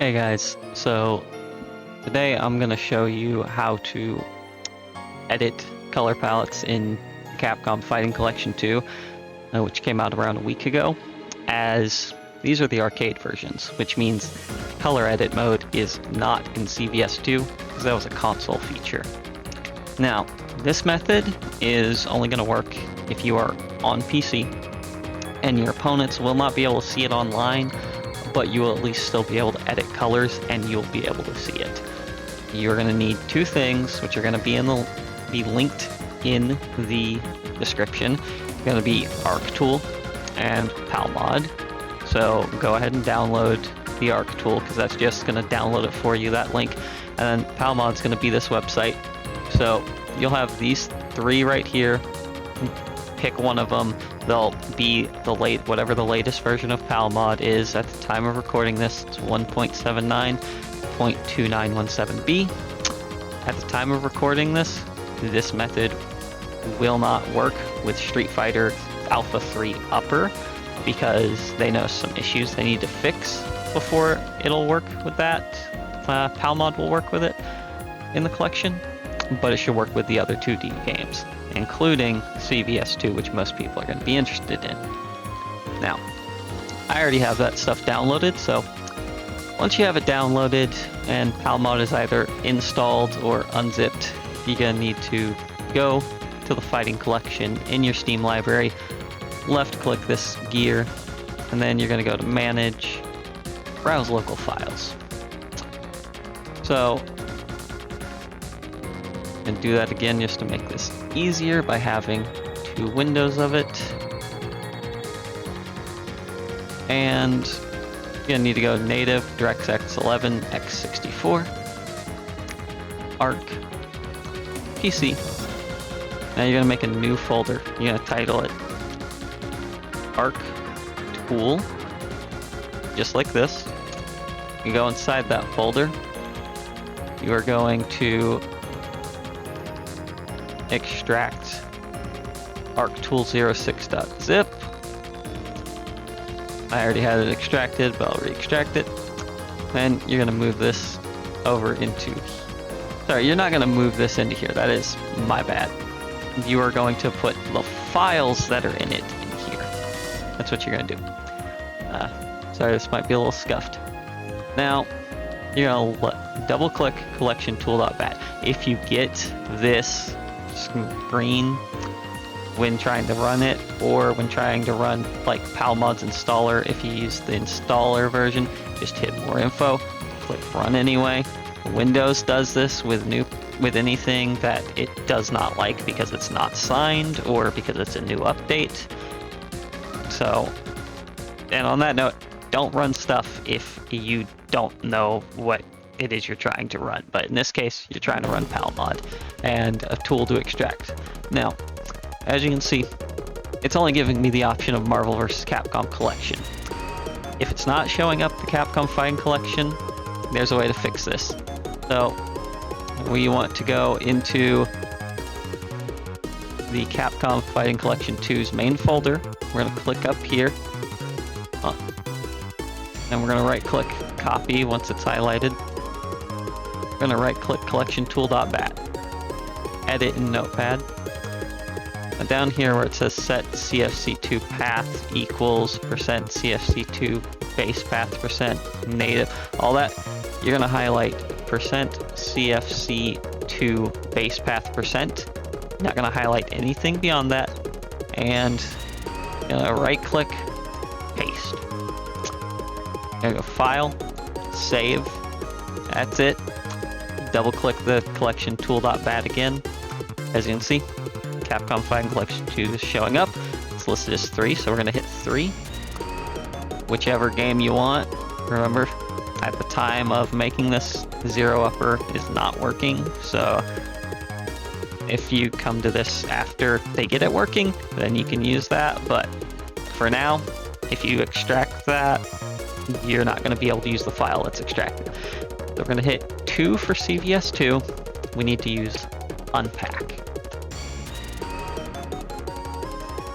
Hey guys, so today I'm going to show you how to edit color palettes in Capcom Fighting Collection 2, which came out around a week ago, as these are the arcade versions, which means color edit mode is not in CVS2, because that was a console feature. Now, this method is only going to work if you are on PC, and your opponents will not be able to see it online, but you will at least still be able to edit colors and you'll be able to see it. You're going to need two things, which are going to be linked in the description. It's going to be Arc Tool and PalMod. So go ahead and download the Arc Tool because that's just going to download it for you, that link. And then PalMod's going to be this website. So you'll have these three right here. Pick one of them. They'll be whatever the latest version of PalMod is at the time of recording this. It's 1.79.2917B. At the time of recording this method will not work with Street Fighter Alpha 3 Upper because they know some issues they need to fix before it'll work with that. PalMod will work with it in the collection, but it should work with the other 2D games, including CVS2, which most people are going to be interested in. Now, I already have that stuff downloaded, so once you have it downloaded and PalMod is either installed or unzipped, you're going to need to go to the Fighting Collection in your Steam library, left-click this gear, and then you're going to go to Manage, Browse Local Files. So, and do that again just to make this easier by having two windows of it. And you're gonna need to go native, DirectX 11, x64, Arc, PC. Now you're gonna make a new folder. You're gonna title it Arc Tool, just like this. You go inside that folder. You are going to extract arctool06.zip. I already had it extracted, but I'll re-extract it. Then you're going to move this over into... Sorry, you're not going to move this into here. That is my bad. You are going to put the files that are in it in here. That's what you're going to do. Sorry, this might be a little scuffed. Now, you're going to double-click collection-tool.bat. If you get this screen when trying to run it, or when trying to run like PalMod's installer, if you use the installer version, just hit more info, click run anyway. Windows does this with anything that it does not like because it's not signed or because it's a new update. So, and on that note, don't run stuff if you don't know what it is you're trying to run, but in this case you're trying to run PalMod and a tool to extract. Now, as you can see, it's only giving me the option of Marvel vs. Capcom Collection. If it's not showing up the Capcom Fighting Collection, there's a way to fix this. So we want to go into the Capcom Fighting Collection 2's main folder. We're going to click up here, and we're going to right click copy once it's highlighted. We're going to right click collection tool.bat, edit in Notepad. And down here where it says set CFC2 path equals percent CFC2 base path percent native, all that, you're going to highlight percent CFC2 base path percent. Not going to highlight anything beyond that, and you're going to right click, paste. There you go, file, save, that's it. Double click the collection tool.bat again. As you can see, Capcom Fighting Collection 2 is showing up. It's listed as 3, so we're going to hit 3. Whichever game you want. Remember, at the time of making this, Zero Upper is not working, so if you come to this after they get it working, then you can use that, but for now, if you extract that, you're not going to be able to use the file that's extracted. So we're going to hit 2 for CVS2. We need to use unpack.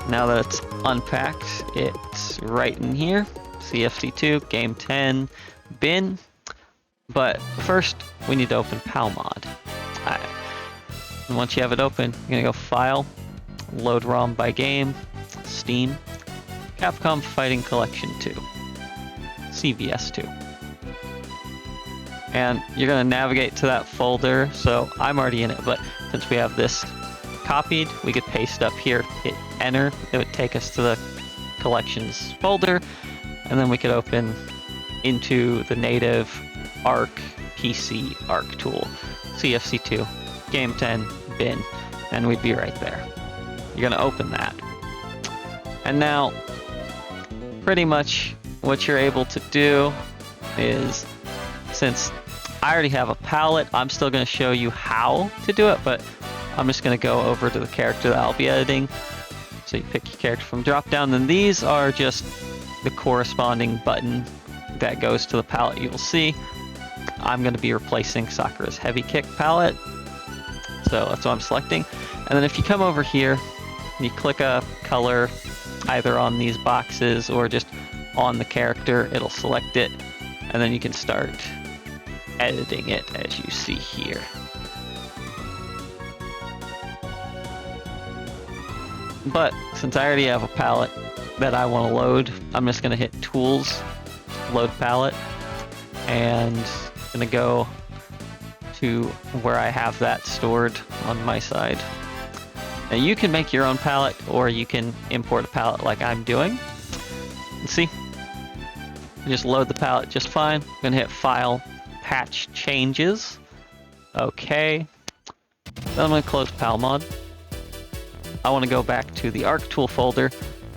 Now that it's unpacked, it's right in here. CFC2, game 10, bin. But first, we need to open PalMod. Alright. And once you have it open, you're gonna go File, Load ROM by Game, Steam, Capcom Fighting Collection 2, CVS 2. And you're gonna navigate to that folder, so I'm already in it, but since we have this copied, we could paste up here, hit enter, it would take us to the collections folder, and then we could open into the native ARC PC ARC tool, CFC2, Game 10, bin, and we'd be right there. You're gonna open that. And now, pretty much what you're able to do is, since I already have a palette, I'm still gonna show you how to do it, but I'm just gonna go over to the character that I'll be editing. So you pick your character from drop down, then these are just the corresponding button that goes to the palette you will see. I'm going to be replacing Sakura's heavy kick palette, so that's what I'm selecting. And then if you come over here, you click a color either on these boxes or just on the character, it'll select it, and then you can start editing it as you see here. But since I already have a palette that I want to load, I'm just going to hit Tools, Load Palette, and I'm going to go to where I have that stored on my side. Now you can make your own palette, or you can import a palette like I'm doing. And see, just load the palette just fine. I'm going to hit File, Patch Changes. Okay. Then I'm going to close PalMod. I want to go back to the ARC tool folder,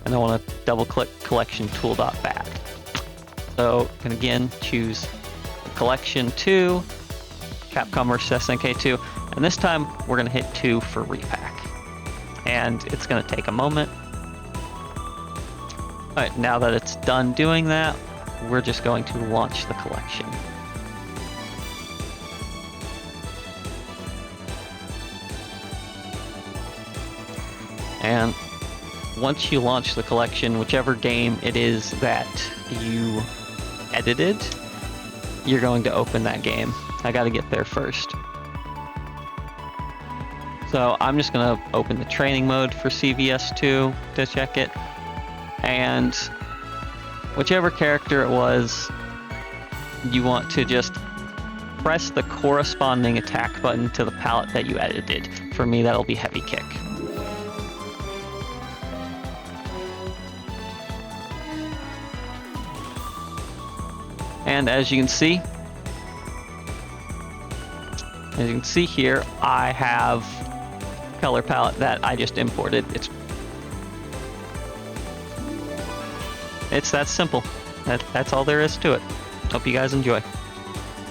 and I want to double-click collection tool.bat. So, and again, choose collection 2, Capcom vs. SNK 2, and this time we're going to hit 2 for repack. And it's going to take a moment. Alright, now that it's done doing that, we're just going to launch the collection. And once you launch the collection, whichever game it is that you edited, you're going to open that game. I gotta get there first. So I'm just gonna open the training mode for CVS2 to check it. And whichever character it was, you want to just press the corresponding attack button to the palette that you edited. For me, that'll be heavy kick. And as you can see here, I have color palette that I just imported. It's that simple. That's all there is to it. Hope you guys enjoy.